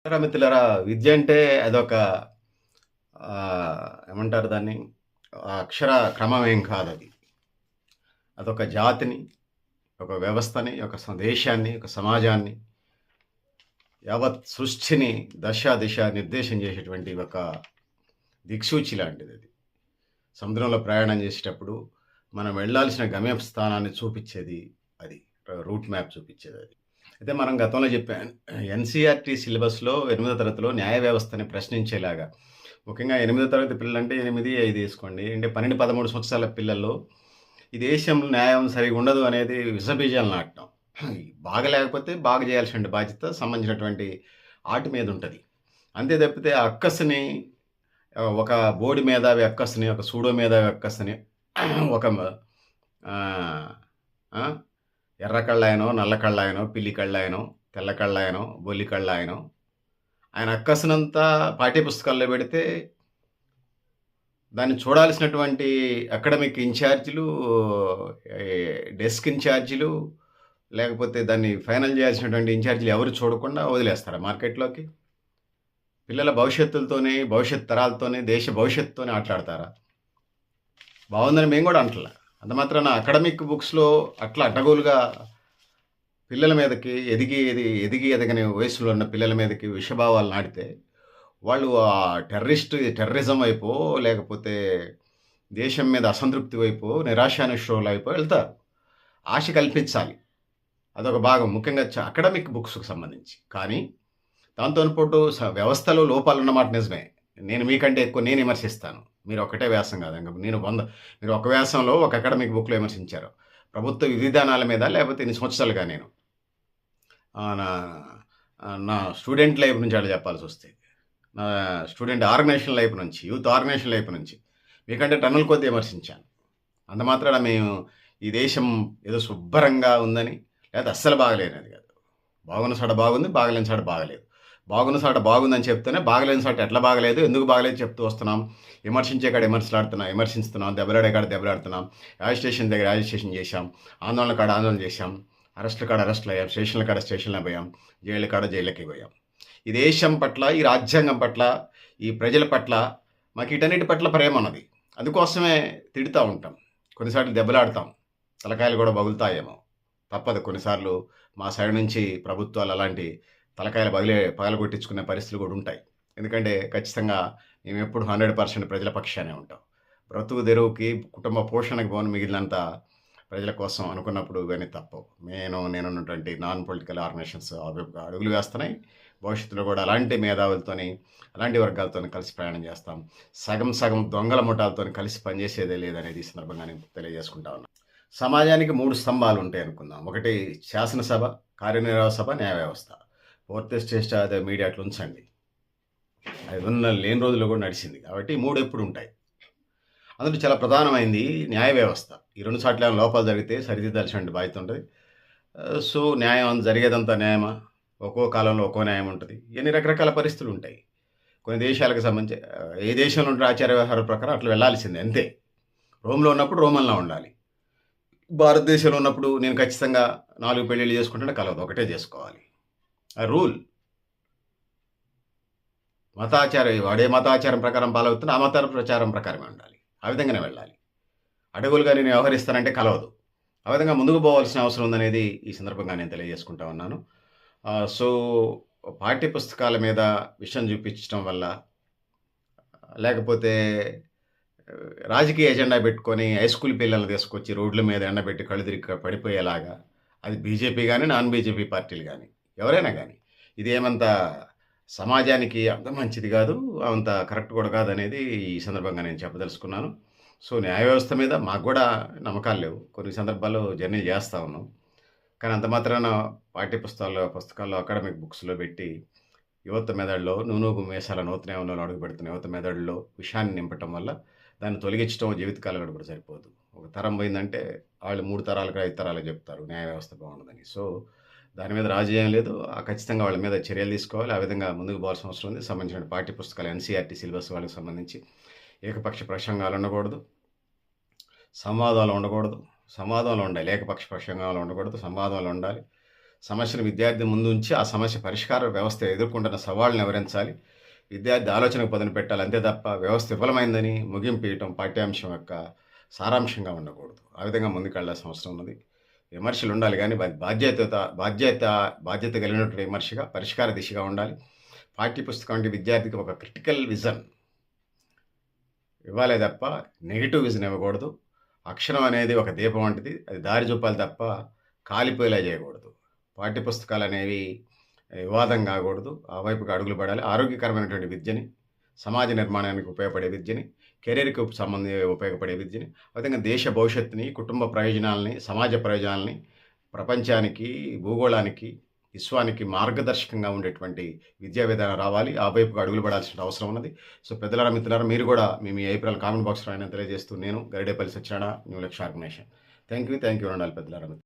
మిత్రులారా, విద్య అంటే అదొక ఏమంటారు దాన్ని? అక్షర క్రమం ఏం కాదది. అదొక జాతిని, ఒక వ్యవస్థని, ఒక దేశాన్ని, ఒక సమాజాన్ని, యావత్ సృష్టిని దిశ నిర్దేశం చేసేటువంటి ఒక దిక్సూచి లాంటిదది. సముద్రంలో ప్రయాణం చేసేటప్పుడు మనం వెళ్ళాల్సిన గమ్యస్థానాన్ని చూపిచ్చేది అది. రూట్ మ్యాప్ చూపిచ్చేదది. అయితే మనం గతంలో చెప్పాను. ఎన్‌సీఈఆర్‌టీ సిలబస్‌లో 8వ తరగతిలో న్యాయ వ్యవస్థని ప్రశ్నించేలాగా, ముఖ్యంగా 8వ తరగతి పిల్లలంటే 8, 5 ఏసుకోండి. అంటే 12, 13 సంవత్సరాల పిల్లల్లో ఈ దేశంలో న్యాయం సరిగ్గా ఉండదు అనేది విషబీజాలు నాటడం. బాగా లేకపోతే బాగు చేయాల్సిన బాధ్యత సంబంధించినటువంటి ఆటి మీద ఉంటది. అంతే తప్పితే ఆ అక్కస్‌ని ఒక బోడి మేధావి అక్కస్‌ని, ఒక సూడో మేధావి అక్కస్‌ని ఒక ఆహ్, ఆ! ఎర్ర కళ్ళాయనో, నల్ల కళ్ళాయనో, పిల్లి కళ్ళాయనో, తెల్ల కళ్ళాయనో, బొల్లి కళ్ళాయనో ఆయన అక్కసునంతా పాఠ్య పుస్తకాల్లో పెడితే, దాన్ని చూడాల్సినటువంటి అకాడమిక్ ఇన్‌చార్జ్‌లు, డెస్క్ ఇన్‌చార్జ్‌లు, లేకపోతే దాన్ని ఫైనల్ చేయాల్సినటువంటి ఇన్‌చార్జ్‌లు ఎవరు చూడకుండా వదిలేస్తారా మార్కెట్‌లోకి? పిల్లల భవిష్యత్తులతోని, భవిష్యత్ తరాలతోని, దేశ భవిష్యత్తుతోని ఆటలాడతారా? బావుందని మేము గూడా అంటల్ల. అంత మాత్రాన అకాడమిక్ బుక్స్‌లో అట్లా అడ్డగోలుగా పిల్లల మీదకి ఎదిగి ఎదగని వయసులో ఉన్న పిల్లల మీదకి విషభావాలు నాటితే, వాళ్ళు టెర్రరిజం వైపో, లేకపోతే దేశం మీద అసంతృప్తి వైపో, నిరాశా నిస్పృహలైపో వెళ్తారు. ఆశ కల్పించాలి. అదొక భాగం. ముఖ్యంగా అకాడమిక్ బుక్స్‌కి సంబంధించి. కానీ దాంతోని పాటు వ్యవస్థలో లోపాలున్నమాట నిజమే. నేను మీకంటే ఎక్కువ నేను విమర్శిస్తాను. మీరు ఒక్కటే వ్యాసం కాదు. నేను 100 మీరు ఒక వ్యాసంలో ఒక అకాడమిక్ బుక్‌లో విమర్శించారు. ప్రభుత్వ విధానాల మీద లేకపోతే ఇన్ని సంవత్సరాలుగా నేను ఆహ్, నా నా స్టూడెంట్ లైఫ్ నుంచి అట్లా చెప్పాల్సొస్తే. నా స్టూడెంట్ ఆర్గనైజేషన్ లైఫ్ నుంచి, యూత్ ఆర్గనైజేషన్ లైఫ్ నుంచి మీకంటే టన్నుల కొద్దీ విమర్శించాను. అంత మాత్రాన మేము ఈ దేశం ఏదో శుభ్రంగా ఉందని, లేతే అస్సలు బాగలేనది కాదు. బాగున్న చోట బాగుంది, బాగలేని చోట బాగలేదు. బాగున్న చోట బాగుందని చెప్తేనే, బాగలేని చోట ఎట్లా బాగలేదు, ఎందుకు బాగలేదు చెప్తూ వస్తున్నాం. విమర్శించే కాడ విమర్శిస్తున్నాం, దెబ్బలాడే కాడ దెబ్బలాడుతున్నాం. యాజిటేషన్ దగ్గర యాజిటేషన్ చేశాం. ఆందోళన కాడ ఆందోళన చేశాం. అరెస్ట్‌ల కాడ అరెస్ట్‌లయ్యాం. స్టేషన్‌ల కాడ స్టేషన్‌లకి జైళ్ళ కాడ జైళ్ళకి పోయాం. ఈ దేశం పట్ల, ఈ రాజ్యాంగం పట్ల, ఈ ప్రజల పట్ల మాకు వీటన్నిటి పట్ల ప్రేమన్నది. అందుకోసమే తిడతా ఉంటాం. కొన్నిసార్లు దెబ్బలాడతాం. తలకాయలు కూడా పగులుతాయేమో. తప్పదు కొన్నిసార్లు మా సైడ్ నుంచి ప్రభుత్వాలు అలాంటి తలకాయలు పగలగొట్టించుకునే పరిస్థితులు కూడా ఉంటాయి. ఎందుకంటే ఖచ్చితంగా మేమెప్పుడు 100% ప్రజల పక్షానే ఉంటాం. బ్రతుకు తెరువుకి, కుటుంబ పోషణకు పోను మిగిలినంత ప్రజల కోసం అనుకున్నప్పుడు ఇవన్నీ తప్పవు. నేనున్నటువంటి నాన్ పొలిటికల్ ఆర్గనైజేషన్స్ అవి అడుగులు వేస్తున్నాయి. భవిష్యత్తులో కూడా అలాంటి మేధావులతోని, అలాంటి వర్గాలతోని కలిసి ప్రయాణం చేస్తాం. సగం సగం దొంగల ముఠాలతోని కలిసి పనిచేసేదే లేదనేది ఈ సందర్భంగా నేను తెలియజేసుకుంటా ఉన్నాను. సమాజానికి 3 స్తంభాలుంటాయనుకుందాం. ఒకటి శాసనసభ, కార్యనిర్వాహక సభ, న్యాయ వ్యవస్థ. ఫోర్త్ ఎస్టేట్ అదే మీడియా అట్లా ఉంచండి. అది లేని రోజుల్లో కూడా నడిచింది. కాబట్టి 3 ఎప్పుడుంటాయి. అందులో చాలా ప్రధానమైంది న్యాయ వ్యవస్థ. ఈ 2 చోట్ల ఏమైనా లోపాలు జరిగితే సరిదిద్దాల్సిన బాధ్యత ఉంటది. సో, న్యాయం జరిగేదంతా న్యాయమా? ఒక్కో కాలంలో ఒక్కో న్యాయం ఉంటది. ఇయన్ని రకరకాల పరిస్థితులుంటాయి. కొన్ని దేశాలకు సంబంధించి ఏ దేశంలో ఉండే ఆచార వ్యవహారాల ప్రకారం అట్లా వెళ్ళాల్సిందే అంతే. రోమ్‌లో ఉన్నప్పుడు రోమన్‌లా ఉండాలి. భారతదేశంలో ఉన్నప్పుడు నేను ఖచ్చితంగా 4 పెళ్ళిళ్ళు చేసుకుంటేనే కలవదు. ఒకటే చేసుకోవాలి. ఆ రూల్. వాడే మతాచారం ప్రకారం ఫాలో అవుతున్నా, ఆ మత ప్రచారం ప్రకారమే ఉండాలి. ఆ విధంగానే వెళ్ళాలి. అడవులుగా నేను వ్యవహరిస్తానంటే కలవదు. ఆ విధంగా ముందుకు పోవాల్సిన అవసరం ఉందనేది ఈ సందర్భంగా నేను తెలియజేసుకుంటా ఉన్నాను. సో, పాఠ్య పుస్తకాల మీద విషయం చూపించటం వల్ల, లేకపోతే రాజకీయ ఎజెండా పెట్టుకొని హై స్కూల్ పిల్లల్ని తీసుకొచ్చి రోడ్ల మీద ఎండబెట్టి కళ్ళు తిరిగి పడిపోయేలాగా, అది బీజేపీ గాని, నాన్ బీజేపీ పార్టీలు గాని, ఎవరైనా గాని, ఇదేమంత సమాజానికి అంత మంచిది గాదు. అంత కరెక్ట్ కూడా కాదనేది ఈ సందర్భంగా నేను చెప్పదలుచుకున్నాను. సో, న్యాయ వ్యవస్థ మీద మాకు గూడా నమ్మకాలు లేవు. కొన్ని సందర్భాల్లో జర్నీలు చేస్తా ఉన్నాం. కానీ అంత మాత్రాన పుస్తకాల్లో అకాడమిక్ బుక్స్‌లో పెట్టి యువత మెదడులో నూనూగు మీసాల నూతనేమన్నా అడుగుపెడుతున్న యువత మెదడులో విషాన్ని నింపటం వల్ల దాన్ని తొలగించడం జీవితకాలంలో కూడా సరిపోదు. ఒక తరం పోయిందంటే వాళ్ళు 3 తరాలకు, 5 తరాలకు చెప్తారు న్యాయ వ్యవస్థ బాగుండదని. సో, దాని మీద రాజీ ఏం లేదు. ఖచ్చితంగా వాళ్ళ మీద చర్యలు తీసుకోవాలి. ఆ విధంగా ముందుకు పోవాల్సిన అవసరం ఉంది. సంబంధించిన పాఠ్య పుస్తకాలు ఎన్‌సీఈఆర్‌టీ సిలబస్ వాళ్ళకి సంబంధించి ఏకపక్ష ప్రసంగాలు ఉండకూడదు. సంవాదాలు ఉండకూడదు. సంవాదంలో ఉండాలి. ఏకపక్ష ప్రసంగాలు ఉండకూడదు. సంవాదంలో ఉండాలి. సమస్యను విద్యార్థి ముందు ఉంచి ఆ సమస్య పరిష్కార వ్యవస్థ ఎదుర్కొంటున్న సవాళ్ళను వివరించాలి. విద్యార్థి ఆలోచనకు పదును పెట్టాలి. అంతే తప్ప వ్యవస్థ విఫలమైందని ముగింపు ఇయ్యటం పాఠ్యాంశం యొక్క సారాంశంగా ఉండకూడదు. ఆ విధంగా ముందుకెళ్లాల్సిన అవసరం ఉన్నది. విమర్శలు ఉండాలి గానీ బాధ్యత కలిగినటువంటి విమర్శగా, పరిష్కార దిశగా ఉండాలి. పాఠ్యపుస్తకం అంటే విద్యార్థికి ఒక క్రిటికల్ విజన్ ఇవ్వాలే తప్ప నెగెటివ్ విజన్ ఇవ్వకూడదు. అక్షరం అనేది ఒక దీపం వంటిది. అది దారి చూపాలి తప్ప కాలిపోయేలా చేయకూడదు. పాఠ్యపుస్తకాలనేవి వివాదం కాకూడదు. ఆ వైపుకి అడుగులు పడాలి. ఆరోగ్యకరమైనటువంటి విద్యని, సమాజ నిర్మాణానికి ఉపయోగపడే విద్యని, కెరీర్‌కి ఉపయోగపడే విద్యని, ఆ విధంగా దేశ భవిష్యత్తుని, కుటుంబ ప్రయోజనాలని, సమాజ ప్రయోజనాలని, ప్రపంచానికి, భూగోళానికి, విశ్వానికి మార్గదర్శకంగా ఉండేటువంటి విద్యా విధానం రావాలి. ఆ వైపుకి అడుగులు పడాల్సిన అవసరం ఉన్నది. సో పెద్దలారా, మిత్రులారా, మీరు కూడా మీ అభిప్రాయాలు కామెంట్ బాక్స్‌లో అయినా తెలియజేస్తూ నేను గరిడేపల్లి సత్యనారాయణ, న్యూ లక్ష్య ఆర్గనైజేషన్. Thank you. ఉండాలి పెద్దలారా.